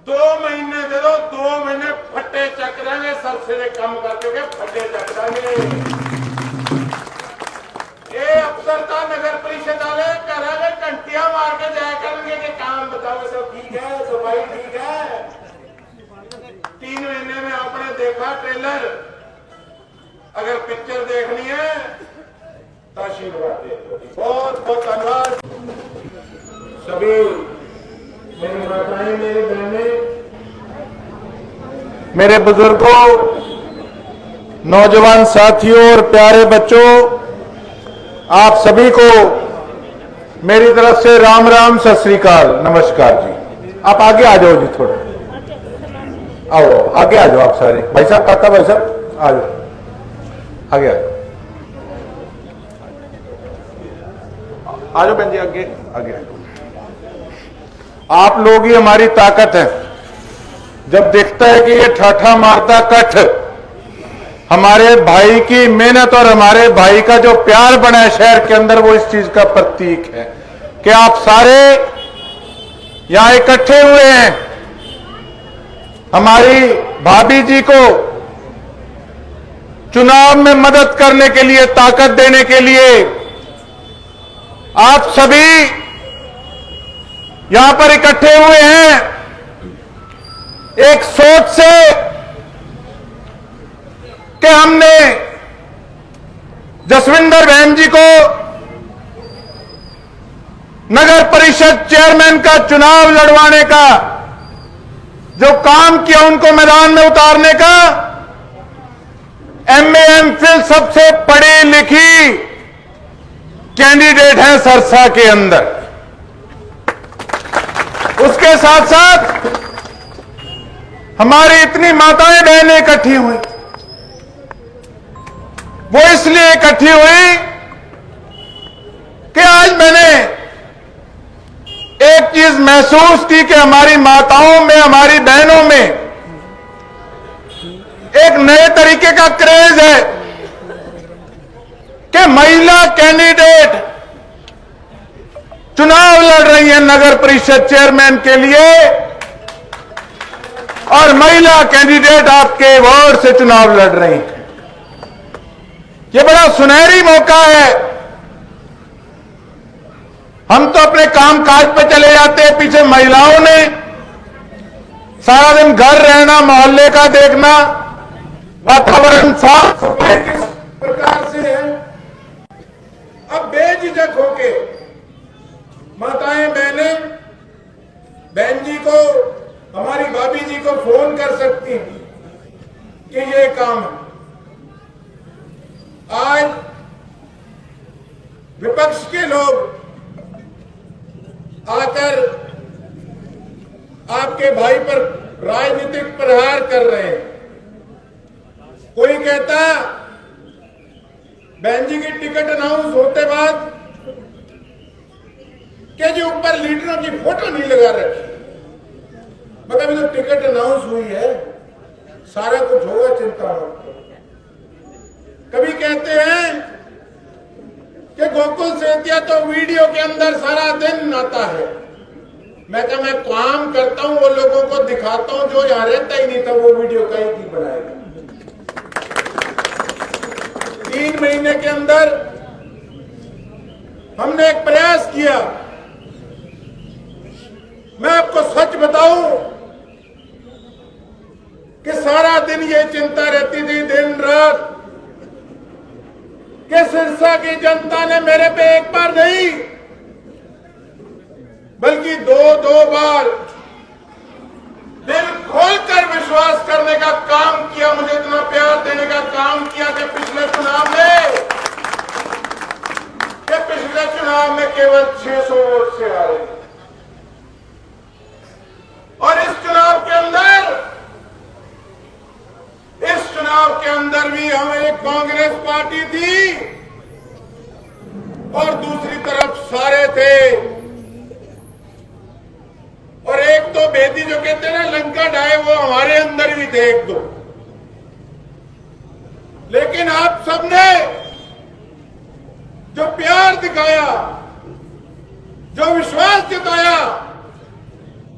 2 महीने दे दो, 2 महीने फट्टे चक देंगे, सबसे कम करके फट्टे चक देंगे। ये अफसर का नगर परिषद वाले करेंगे, घंटियां मार के जाया करेंगे कि काम बताओ सब ठीक है, सफाई ठीक है। 3 महीने में आपने देखा ट्रेलर। अगर पिक्चर देखनी है तो आशीर्वाद दे। बहुत बहुत धन्यवाद सभी मेरी माताएं, मेरी बहनें, मेरे बुजुर्गों, नौजवान साथियों और प्यारे बच्चों, आप सभी को मेरी तरफ से राम राम, सत श्री अकाल, नमस्कार जी। आप आगे आ जाओ जी, थोड़ा आओ, आगे आ जाओ आप सारे भाई साहब, काका भाई साहब आ जाओ, आगे आ जाओ, आ जाओ बहन जी, आगे आगे आ जाओ। आप लोग ही हमारी ताकत है। जब देखता है कि ये ठाठा मारता कठ हमारे भाई की मेहनत और हमारे भाई का जो प्यार बना है शहर के अंदर, वो इस चीज का प्रतीक है कि आप सारे यहां इकट्ठे हुए हैं हमारी भाभी जी को चुनाव में मदद करने के लिए, ताकत देने के लिए। आप सभी यहां पर इकट्ठे हुए हैं एक सोच से कि हमने जसविंदर बहन जी को नगर परिषद चेयरमैन का चुनाव लड़वाने का जो काम किया, उनको मैदान में उतारने का। एमए एमफिल सबसे पढ़ी लिखी कैंडिडेट है सरसा के अंदर। उसके साथ साथ हमारी इतनी माताएं बहनें इकट्ठी हुई, वो इसलिए इकट्ठी हुई कि आज मैंने एक चीज महसूस की कि हमारी माताओं में, हमारी बहनों में एक नए तरीके का क्रेज है कि महिला कैंडिडेट चुनाव लड़ रही है नगर परिषद चेयरमैन के लिए, और महिला कैंडिडेट आपके वार्ड से चुनाव लड़ रही है। ये बड़ा सुनहरी मौका है। हम तो अपने काम काज पे चले जाते हैं, पीछे महिलाओं ने सारा दिन घर रहना, मोहल्ले का देखना, वातावरण साफ प्रकार से है। अब बेझिझक होके माताएं बहनें बहन जी को, हमारी भाभी जी को फोन कर सकती हैं कि ये काम है। आज विपक्ष के लोग आकर आपके भाई पर राजनीतिक प्रहार कर रहे हैं। कोई कहता बहन जी की टिकट अनाउंस होते बाद कि जी ऊपर लीडरों की फोटो नहीं लगा रखी। मतलब ये तो टिकट अनाउंस हुई है, सारा कुछ होगा, चिंता मत करो। कभी कहते हैं कि गोकुल सेतिया तो वीडियो के अंदर सारा दिन आता है। मैं कहा मैं काम करता हूं, वो लोगों को दिखाता हूं, जो यहां रहता ही नहीं था वो वीडियो कहीं की बनाएगा। 3 महीने के अंदर हमने एक प्रयास किया। मैं आपको सच बताऊं कि सारा दिन ये चिंता रहती थी, दिन रात, कि सिरसा की जनता ने मेरे पे एक बार नहीं बल्कि 2 बार दिल खोलकर विश्वास करने का काम किया, मुझे इतना प्यार देने का काम किया कि पिछले चुनाव में केवल 600 वोट से आ रहे। और इस चुनाव के अंदर भी हम एक कांग्रेस पार्टी थी और दूसरी तरफ सारे थे। और एक तो बेदी जो कहते हैं ना लंका ढाए, वो हमारे अंदर भी थे 1-2। लेकिन आप सबने जो प्यार दिखाया, जो विश्वास जताया,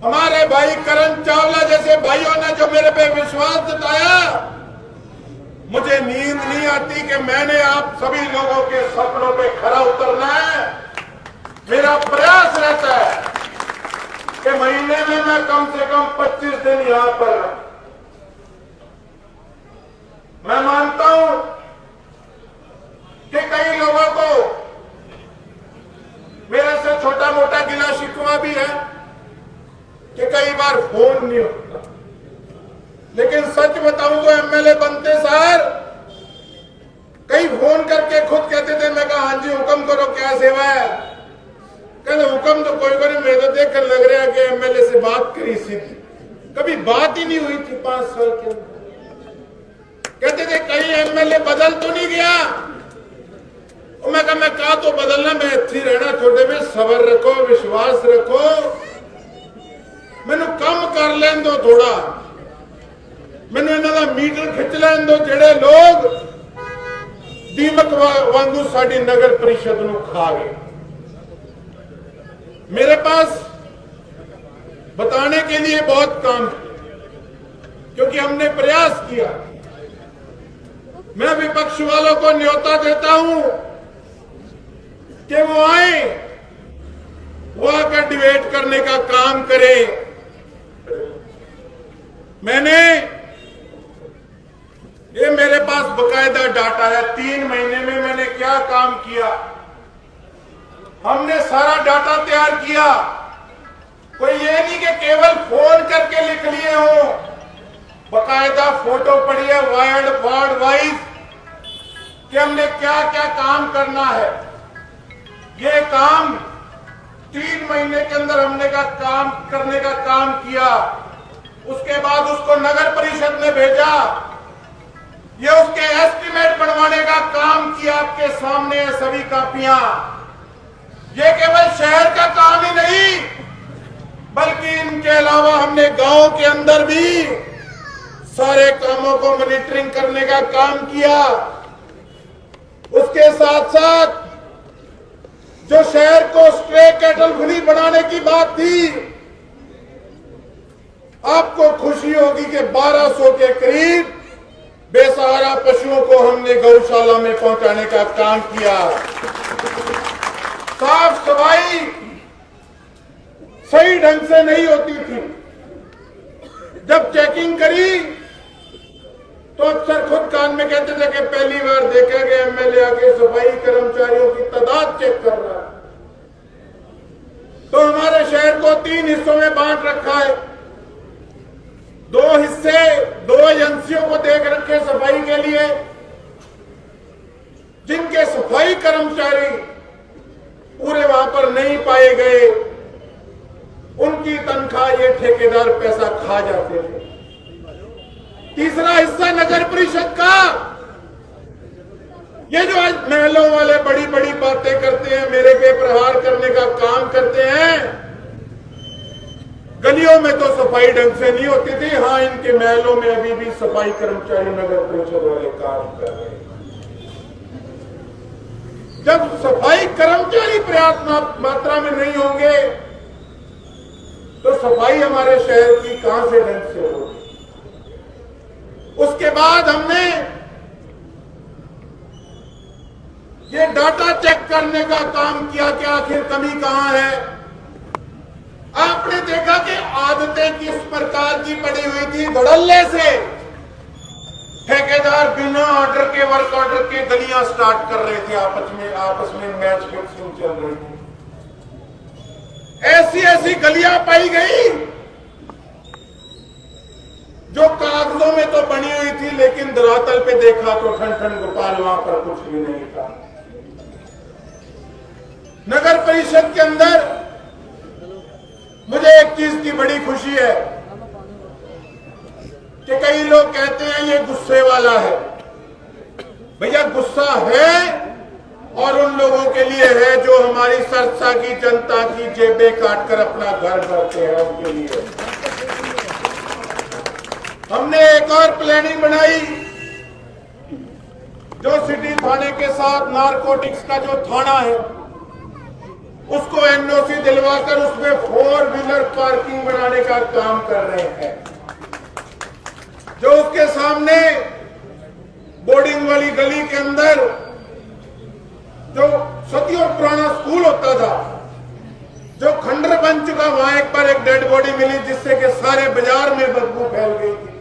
हमारे भाई करण चावला जैसे भाइयों ने जो मेरे पे विश्वास जताया, मुझे नींद नहीं आती कि मैंने आप सभी लोगों के सपनों पे खरा उतरना है। मेरा प्रयास रहता है कि महीने में मैं कम से कम 25 दिन यहां पर रहूं। मैं मानता हूं कि कई लोगों को मेरे से छोटा मोटा गिला शिकवा भी है कि कई बार फोन नहीं होता, लेकिन सच बताऊं तो एमएलए बनते सार कई फोन करके खुद कहते थे। मैं कहा हाँ जी हुक्म करो, क्या सेवा है? कहते हुक्म तो कोई नहीं, मेरे तो देख कर लग रहा है कि एमएलए से बात करी सीधी, कभी बात ही नहीं हुई थी 5 साल के अंदर। कहते थे कहीं एमएलए बदल तो नहीं गया? मैं कहा तो बदलना, मैं अच्छी रहना, छोटे में सबर रखो, विश्वास रखो, मैनू कम कर लें दो थोड़ा, मैनू इन्हों मीटर खिंच लें दो जेड़े लोग दीमक वांगू साडी नगर परिषद नू खा गए। मेरे पास बताने के लिए बहुत काम है, क्योंकि हमने प्रयास किया। मैं विपक्ष वालों को न्योता देता हूं कि वो आए, वो आकर डिबेट करने का काम करें। मैंने ये मेरे पास बकायदा डाटा है, 3 महीने में मैंने क्या काम किया, हमने सारा डाटा तैयार किया। कोई ये नहीं कि केवल फोन करके लिख लिए हो, बकायदा फोटो पड़ी है वार्ड वाइज कि हमने क्या क्या काम करना है। ये काम 3 महीने के अंदर हमने का काम करने का काम किया। उसके बाद उसको नगर परिषद में भेजा, ये उसके एस्टीमेट बनवाने का काम किया। आपके सामने है सभी कापियां। ये केवल शहर का काम ही नहीं, बल्कि इनके अलावा हमने गांव के अंदर भी सारे कामों को मॉनिटरिंग करने का काम किया। उसके साथ साथ जो शहर को स्ट्रे कैटल फ्री बनाने की बात थी, आपको खुशी होगी कि 1200 के करीब बेसहारा पशुओं को हमने गौशाला में पहुंचाने का काम किया। साफ सफाई सही ढंग से नहीं होती थी। जब चेकिंग करी तो अक्सर खुद कान में कहते थे कि पहली बार देखा कि एमएलए आके सफाई कर्मचारियों की तादाद चेक कर रहा है। तो हमारे शहर को 3 हिस्सों में बांट रखा है। 2 हिस्से 2 एजेंसियों को देख रखे सफाई के लिए, जिनके सफाई कर्मचारी पूरे वहां पर नहीं पाए गए, उनकी तनख्वाह ये ठेकेदार पैसा खा जाते थे। तीसरा हिस्सा नगर परिषद का, ये जो आज महलों वाले बड़ी बड़ी बातें करते हैं, मेरे पे प्रहार करने का काम करते हैं। गलियों में तो सफाई ढंग से नहीं होती थी। हाँ, इनके महलों में अभी भी सफाई कर्मचारी नगर परिषद वाले काम कर रहे हैं। जब सफाई कर्मचारी पर्याप्त मात्रा में नहीं होंगे तो सफाई हमारे शहर की कहां से ढंग से होगी। उसके बाद हमने ये डाटा चेक करने का काम किया कि आखिर कमी कहां है। आपने देखा कि आदतें किस प्रकार की पड़ी हुई थी। धड़ल्ले से ठेकेदार बिना ऑर्डर के, वर्क ऑर्डर के गलियां स्टार्ट कर रहे थे, आपस में मैच फिक्सिंग चल रही थी। ऐसी ऐसी गलियां पाई गई जो कागजों में तो बनी हुई थी, लेकिन धरातल पे देखा तो ठन ठन गोपाल, वहां पर कुछ भी नहीं था। नगर परिषद के अंदर मुझे एक चीज की बड़ी खुशी है कि कई लोग कहते हैं ये गुस्से वाला है। भैया गुस्सा है, और उन लोगों के लिए है जो हमारी सरसा की जनता की जेबें काटकर अपना घर भरते हैं, उनके लिए। हमने एक और प्लानिंग बनाई, जो सिटी थाने के साथ नारकोटिक्स का जो थाना है, उसको एनओसी दिलवाकर उसमें 4 व्हीलर पार्किंग बनाने का काम कर रहे हैं। जो उसके सामने बोर्डिंग वाली गली के अंदर जो सदियों पुराना स्कूल होता था, जो खंडर बन चुका, वहां एक बार एक डेड बॉडी मिली जिससे कि सारे बाजार में बदबू फैल गई थी।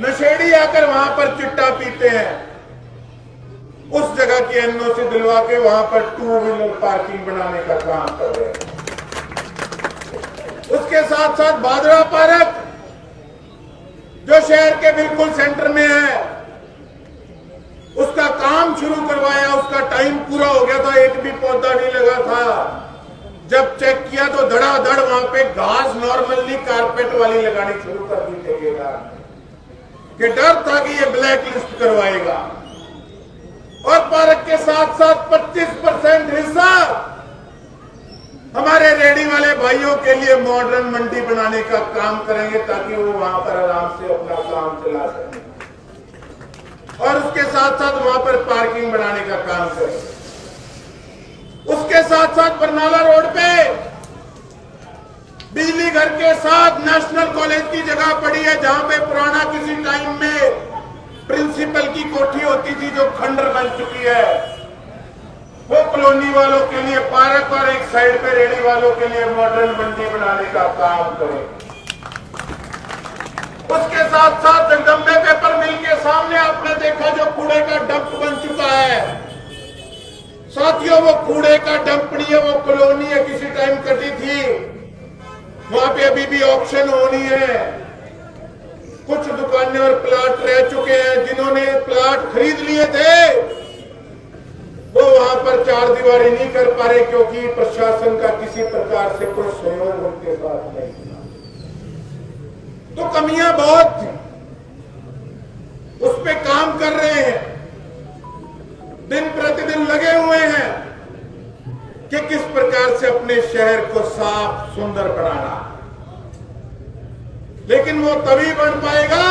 नशेड़ी आकर वहां पर चिट्टा पीते हैं। उस जगह की एनओसी दिलवा के वहां पर 2 व्हीलर पार्किंग बनाने का काम कर रहे हैं। उसके साथ साथ भादरा पार्क जो शहर के बिल्कुल सेंटर में है, उसका काम शुरू करवाया। उसका टाइम पूरा हो गया था, एक भी पौधा नहीं लगा था। जब चेक किया तो धड़ाधड़ वहां पे घास नॉर्मली कारपेट वाली लगानी शुरू कर दी ठेकेदार, कि डर था कि ये ब्लैक लिस्ट करवाएगा। और पार्क के साथ साथ 25% हिस्सा हमारे रेडी वाले भाइयों के लिए मॉडर्न मंडी बनाने का काम करेंगे, ताकि वो वहां पर आराम से अपना काम चला सके। और उसके साथ साथ वहां पर पार्किंग बनाने का काम करेंगे। उसके साथ साथ बरनाला रोड पे बिजली घर के साथ नेशनल कॉलेज की जगह पड़ी है, जहां पे पुराना किसी टाइम में प्रिंसिपल की कोठी होती थी, जो खंडर बन चुकी है। वो कॉलोनी वालों के लिए पार्क और एक साइड पे रेडी वालों के लिए मॉडर्न मंडी बनाने का काम करें। उसके साथ साथ जगदम्बे पेपर मिल के सामने आपने देखा जो कूड़े का डंप बन चुका है। साथियों, वो कूड़े का डंप नहीं है, वो कॉलोनी है, किसी टाइम कटी थी। वहां पे अभी भी ऑक्शन होनी है। कुछ दुकानें और प्लाट रह चुके हैं। जिन्होंने प्लाट खरीद लिए थे वो वहां पर चार दीवारी नहीं कर पा रहे, क्योंकि प्रशासन का किसी प्रकार से कोई सहयोग उनके साथ नहीं था। तो कमियां बहुत थी, उस पे काम कर रहे हैं, दिन प्रतिदिन लगे हुए हैं कि किस प्रकार से अपने शहर को साफ सुंदर बनाना। लेकिन वो तभी बन पाएगा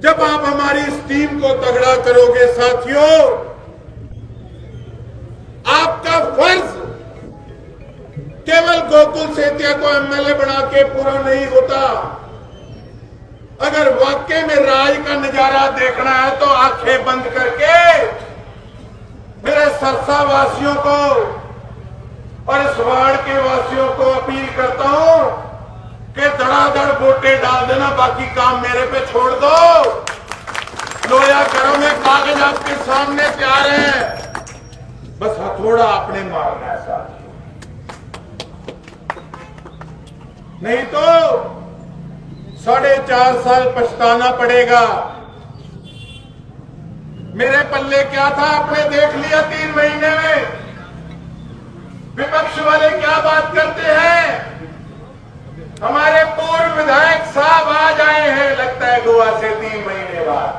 जब आप हमारी इस टीम को तगड़ा करोगे। साथियों, आपका फर्ज केवल गोकुल सेतिया को एमएलए बना के पूरा नहीं होता। अगर वाकई में राज का नजारा देखना है तो आंखें बंद करके मेरे सरसा वासियों को और इस वार्ड के वासियों को अपील करता हूं कि धड़ाधड़ वोटें डाल देना, बाकी काम मेरे पे छोड़ दो। लोया घरों में कागज आपके सामने तैयार है, बस हथौड़ा आपने मारना है साथियों। नहीं तो 4.5 साल पछताना पड़ेगा। मेरे पल्ले क्या था आपने देख लिया 3 महीने में। विपक्ष वाले क्या बात करते हैं। हमारे पूर्व विधायक साहब आज आए हैं, लगता है गोवा से 3 महीने बाद।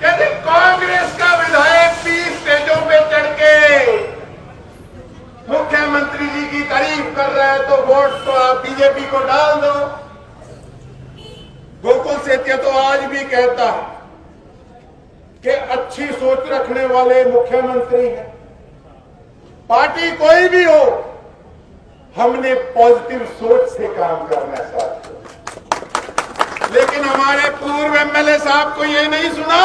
कहते कांग्रेस का विधायक 30 स्टेजों पे चढ़ के मुख्यमंत्री जी की तारीफ कर रहा है, तो वोट तो आप बीजेपी को डाल दो। गोकुल सेतिया तो आज भी कहता है कि अच्छी सोच रखने वाले मुख्यमंत्री हैं। पार्टी कोई भी हो, हमने पॉजिटिव सोच से काम करना है साथियों। लेकिन हमारे पूर्व एमएलए साहब को ये नहीं सुना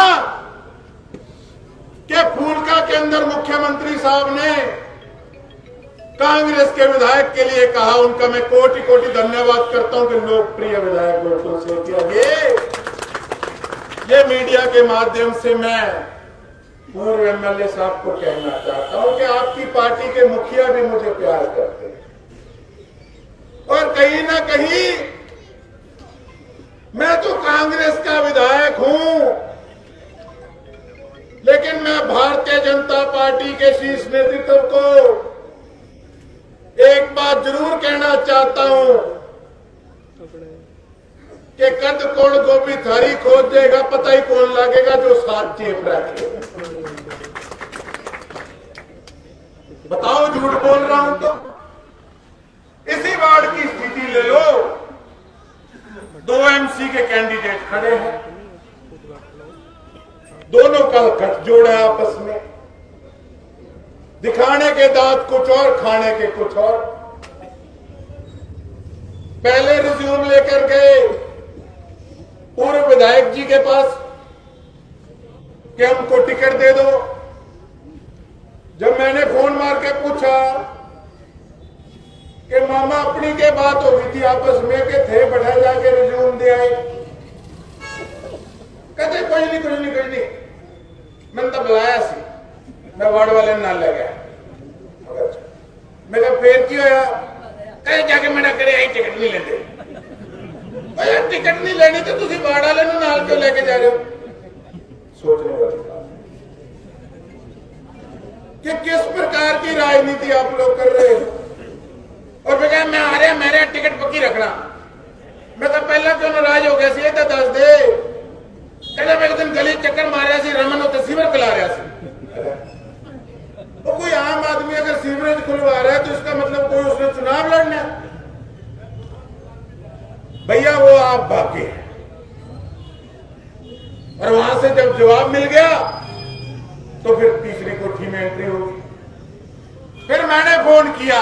कि फूलका के अंदर मुख्यमंत्री साहब ने कांग्रेस के विधायक के लिए कहा। उनका मैं कोटि कोटि धन्यवाद करता हूं कि लोकप्रिय विधायक गोकुल सेतिया, ये मीडिया के माध्यम से मैं पूर्व एमएलए साहब को कहना चाहता हूं कि आपकी पार्टी के मुखिया भी मुझे प्यार करते हैं। और कहीं ना कहीं मैं तो कांग्रेस का विधायक हूं, लेकिन मैं भारतीय जनता पार्टी के शीर्ष नेतृत्व को एक बात जरूर कहना चाहता हूं कि कद कौन गोभी थारी खोद देगा, पता ही कौन लगेगा जो साथ चेप रखे। बताओ झूठ बोल रहा हूं तो। इसी वार्ड की स्थिति ले लो, 2 एमसी के कैंडिडेट खड़े हैं, दोनों का गठजोड़ है आपस में। दिखाने के दांत कुछ और, खाने के कुछ और। पहले रिज्यूम लेकर गए पूर्व विधायक जी के पास कि हमको टिकट दे दो। जब मैंने फोन मार के पूछा कि मामा अपनी के बात हो गई थी आपस में के थे, बैठा जाके रिज्यूम दे आए। कहते कुछ नहीं मैंने तो बुलाया सी, मैं वार्ड वाले ना ले गया। मैं कहा फिर की होया? कहे जाके मैंने करे आई टिकट नहीं लेते। यार टिकट नहीं लेनी तो तुम वार्ड वाले नाल क्यों लेके जा रहे हो? सोचने वाली बात कि किस प्रकार की राजनीति आप लोग कर रहे हो। और मैं मैं आ रहा मेरे टिकट पक्की रखना। मैं तो पहला क्यों नाराज हो गया सी, तो दस दे। कहना मैं एक दिन गली चक्कर मारिया सी, रमन उत्ते सीवर पिला रहा सी। कोई आम आदमी अगर सीवरेज खुलवा रहा है तो इसका मतलब कोई उसने चुनाव लड़ना। भैया वो आप भागे, और वहां से जब जवाब मिल गया तो फिर तीसरी कोठी में एंट्री होगी। फिर मैंने फोन किया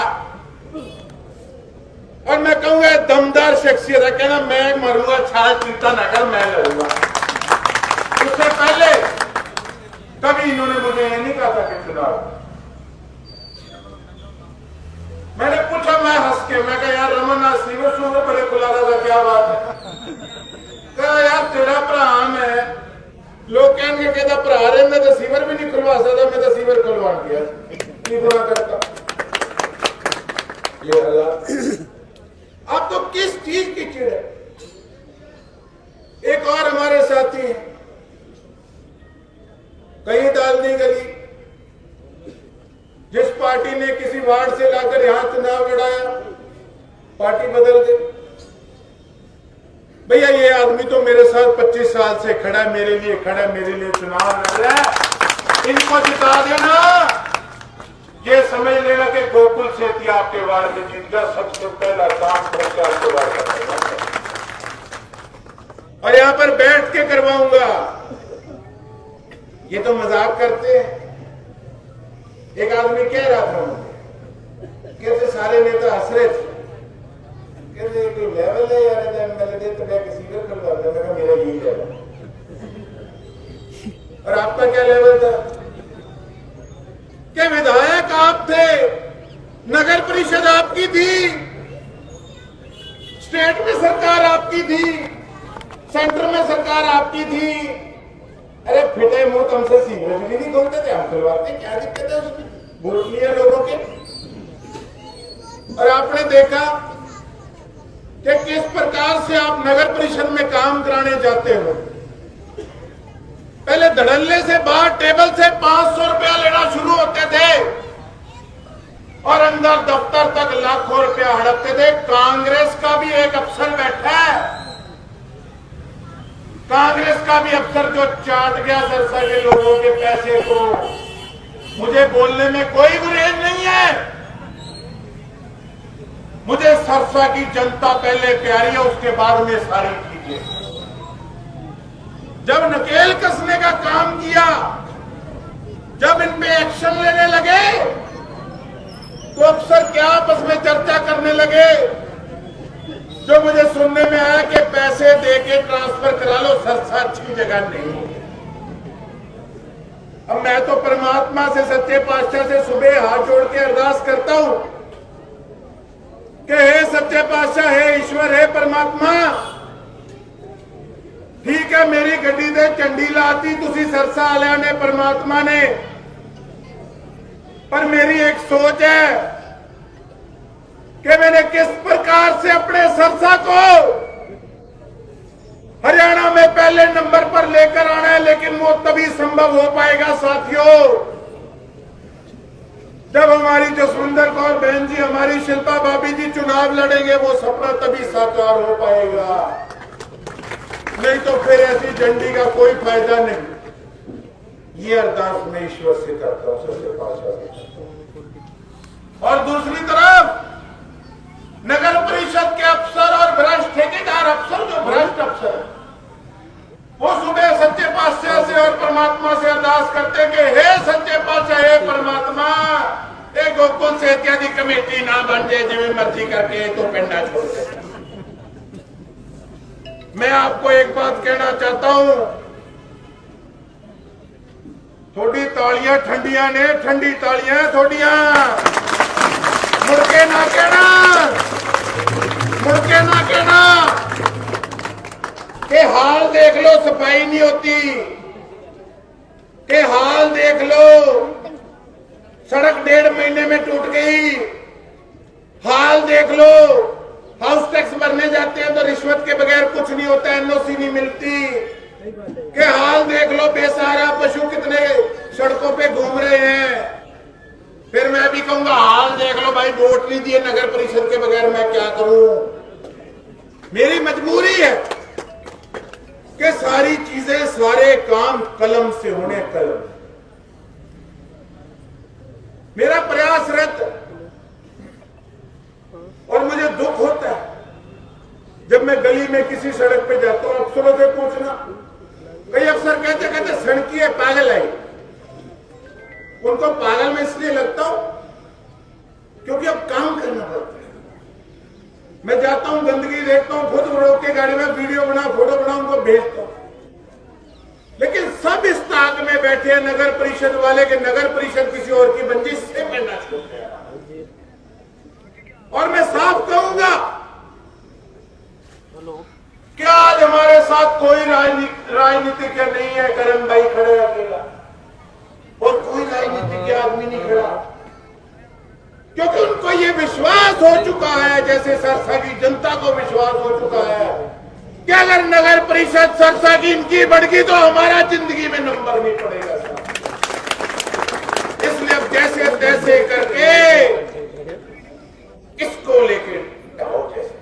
और मैं कहूंगा दमदार शख्सियत है, कहना मैं मरूंगा छाल चिंता न कर, मैं लड़ूंगा। उससे पहले कभी इन्होंने मुझे ये नहीं कहा था कि चुनाव। मैंने पूछा, मैं हंस के, मैं कहा यार रमन आज सीवर शो में बड़े खुला रहा था, क्या बात है? कहा यार तेरा भरा है, लोग कहेंगे कहता भरा रहे, मैं तो सीवर भी नहीं खुलवा सकता, मैं तो सीवर खुलवा दिया। की गुना करता ये हालात। आप तो किस चीज की चिड़ है? एक और हमारे साथी हैं, कहीं दाल नहीं गली, जिस पार्टी ने किसी वार्ड से लाकर यहां चुनाव लड़ाया, पार्टी बदल गई। भैया ये आदमी तो मेरे साथ 25 साल से खड़ा है, मेरे लिए खड़ा है, मेरे लिए चुनाव लड़ रहा है, इनको जिता देना। ये समझ लेना कि गोकुल सेठी आपके वार्ड में जीत गया, सबसे पहला काम प्रचार के वार्ड का, और यहां पर बैठ के करवाऊंगा। ये तो मजाक करते हैं। एक आदमी कह रहा था मुझे, कैसे सारे नेता हंस रहे थे, कहते कोई लेवल है यार, एमएलए तो मैं किसी को करवा दूंगा, मेरा यही लेवल। और आपका क्या लेवल था? क्या विधायक आप थे, नगर परिषद आपकी थी, स्टेट में सरकार आपकी थी, सेंटर में सरकार आपकी थी। अरे फिटे मुंह तुमसे सीवरेज भी नहीं खोलते थे, हम खुलवाते, क्या दिक्कत है उसमें? वोट लिए लोगों के। और आपने देखा कि किस प्रकार से आप नगर परिषद में काम कराने जाते हो। पहले धड़ल्ले से बाहर टेबल से 500 रुपया लेना शुरू होते थे और अंदर दफ्तर तक लाखों रुपया हड़पते थे। कांग्रेस का भी एक अफसर बैठा है, कांग्रेस का भी अफसर जो चाट गया सरसा के लोगों के पैसे को। मुझे बोलने में कोई गुरेज नहीं है, मुझे सरसा की जनता पहले प्यारी है, उसके बाद में सारी चीजें। जब नकेल कसने का काम किया, जब इन पे एक्शन लेने लगे, तो अफसर क्या आपस में चर्चा करने लगे, जो मुझे सुनने में आया कि पैसे देके ट्रांसफर करा लो, सरसा अच्छी जगह नहीं। अब मैं तो परमात्मा से, सच्चे पातशाह से सुबह हाथ जोड़ के अरदास करता हूं कि हे सच्चे पातशाह, हे ईश्वर, हे परमात्मा, ठीक है मेरी गड्डी दे चंडी लाती तुसी सरसा वालियां ने, परमात्मा ने, पर मेरी एक सोच है कि मैंने किस प्रकार से अपने सरसा को हरियाणा में पहले नंबर पर लेकर आना है। लेकिन वो तभी संभव हो पाएगा साथियों, जब हमारी जसविंदर कौर बहन जी, हमारी शिल्पा भाभी जी चुनाव लड़ेंगे, वो सपना तभी साकार हो पाएगा। नहीं तो फिर ऐसी झंडी का कोई फायदा नहीं। ये अरदास मैं ईश्वर से करता हूं, सच्चे पातशाह से। और दूसरी तरफ नगर परिषद के अफसर और भ्रष्ट ठेकेदार अफसर, जो भ्रष्ट अफसर, वो सुबह सच्चे पातशाह से से और परमात्मा से अरदास करते कि हे सच्चे पातशाह, हे परमात्मा, ये गोकुल सेतिया की कमेटी ना बन जाए जिम्मे मर्जी करके तो पिंडा छोड़ दे। मैं आपको एक बात कहना चाहता हूं, थोड़ी तालियां ठंडियां ने, ठंडी तालियां थोड़ियां, मुड़के ना कहना, मुड़के ना कहना कि हाल देख लो सफाई नहीं होती, कि हाल देख लो सड़क 1.5 महीने में टूट गई, हाल देख लो हाउस टैक्स भरने जाते हैं तो रिश्वत के बगैर कुछ नहीं होता, एनओसी नहीं मिलती, कि हाल देख लो बेसहारा पशु कितने सड़कों पे घूम रहे हैं। फिर मैं भी कहूंगा हाल देख लो भाई, वोट नहीं दिए नगर परिषद के बगैर मैं क्या करूं। मेरी मजबूरी है कि सारी चीजें, सारे काम कलम से होने कलम। मेरा प्रयास रहता और मुझे दुख होता है जब मैं गली में किसी सड़क पे जाता हूं, अफसरों से पूछना, कई अफसर कहते सड़की है, पागल है। उनको पागल में इसलिए लगता हूं क्योंकि अब काम करना पड़ता है। मैं जाता हूं, गंदगी देखता हूं, खुद रोक के गाड़ी में वीडियो बना, फोटो बना, उनको भेजता हूं, लेकिन सब इस ताक में बैठे हैं नगर परिषद वाले के नगर परिषद किसी और की बंदिश से बनना छोड़ते हैं। और मैं साफ कहूंगा कि आज हमारे साथ कोई राजनीतिज्ञ नहीं है, करण भाई खड़े अकेला, और कोई राजनीतिज्ञ आदमी नहीं खड़ा, क्योंकि उनको ये विश्वास हो चुका है, जैसे सरसा की जनता को विश्वास हो चुका है कि अगर नगर परिषद सरसा की इनकी बढ़ गई तो हमारा जिंदगी में नंबर नहीं पड़ेगा सर। इसलिए अब जैसे तैसे करके इसको लेके जाओ जैसे।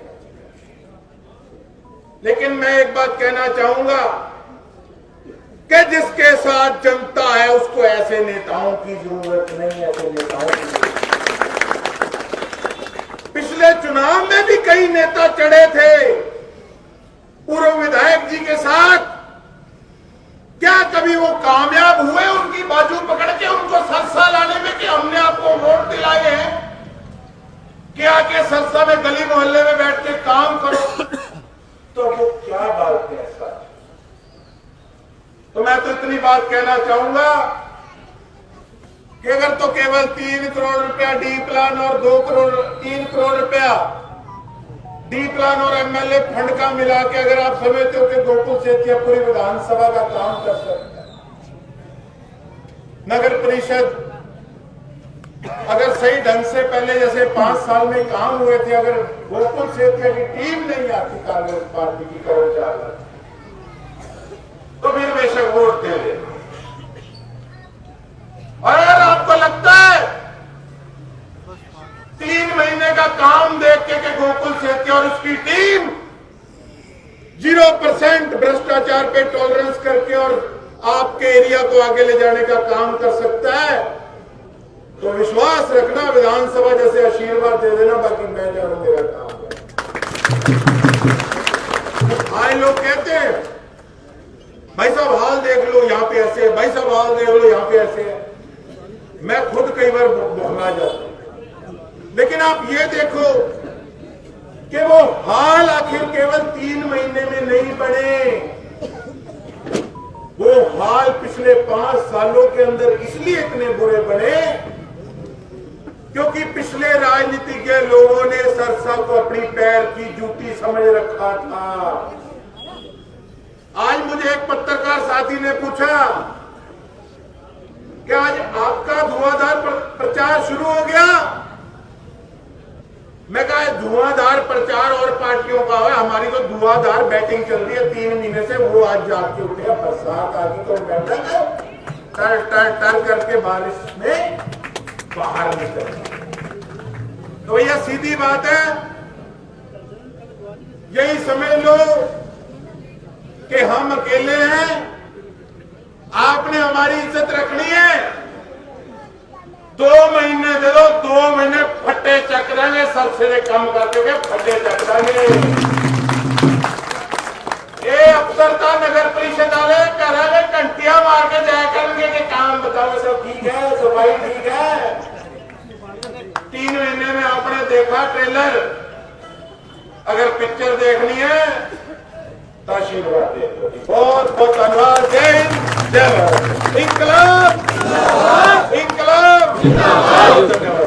लेकिन मैं एक बात कहना चाहूंगा कि जिसके साथ जनता है उसको ऐसे नेताओं की जरूरत नहीं है, ऐसे नेताओं की। पिछले चुनाव में भी कई नेता चढ़े थे पूर्व विधायक जी के साथ, क्या कभी वो कामयाब हुए उनकी बाजू पकड़ के उनको सरसा लाने में कि हमने आपको वोट दिलाए हैं, क्या के सरसा में गली मोहल्ले में बैठ के काम करो, तो वो क्या बात है सर। तो मैं तो इतनी बात कहना चाहूंगा कि अगर तो केवल 3 करोड़ रुपया डी प्लान और 3 करोड़ रुपया डी प्लान और एमएलए फंड का मिला के अगर आप समझते हो कि गोकुल सेतिया पूरी विधानसभा का काम कर सकता है, नगर परिषद अगर सही ढंग से पहले जैसे 5 साल में काम हुए थे, अगर गोकुल सेतिया की टीम नहीं आती कांग्रेस पार्टी की कर्मचारी, तो फिर बेशक वोट दे दे। और अगर आपको लगता है 3 महीने का काम देख के गोकुल सेतिया और उसकी टीम 0% भ्रष्टाचार पे टॉलरेंस करके और आपके एरिया को आगे ले जाने का काम कर सकता है, तो विश्वास रखना, विधानसभा जैसे आशीर्वाद दे देना, बाकी मैं जानू मेरा काम है। आए लोग कहते हैं भाई साहब हाल देख लो यहाँ पे ऐसे है, भाई साहब हाल देख लो यहाँ पे ऐसे है। मैं खुद कई बार बौखला जाता हूं, लेकिन आप ये देखो कि वो हाल आखिर केवल 3 महीने में नहीं बने, वो हाल पिछले 5 सालों के अंदर इसलिए इतने बुरे बने क्योंकि पिछले राजनीतिज्ञ लोगों ने सरसा को अपनी पैर की जूती समझ रखा था। आज मुझे एक पत्रकार साथी ने पूछा कि आज आपका धुआंधार प्रचार शुरू हो गया। मैं कहा धुआंधार प्रचार और पार्टियों का है, हमारी तो धुआंधार बैटिंग चल रही है 3 महीने से। वो आज जाग के उठे, बरसात आ गई तो बैठा टर टर टर करके बारिश में बाहर निकल। तो भैया सीधी बात है, यही समझ लो कि हम अकेले हैं, आपने हमारी इज्जत रखनी है। 2 महीने दे दो, 2 महीने फट्टे चक देंगे, सबसे कम करके फट्टे चक देंगे। ये अब अंदर था नगर परिषद वाले घर वाले घंटियां मार के जाया करेंगे कि काम बताओ सब ठीक है, सफाई ठीक है। 3 महीने में आपने देखा ट्रेलर, अगर पिक्चर देखनी है तो आशीर्वाद दे दो। बहुत बहुत धन्यवाद। जय हिंद, जय भारत। इंकलाब इंकलाब। धन्यवाद।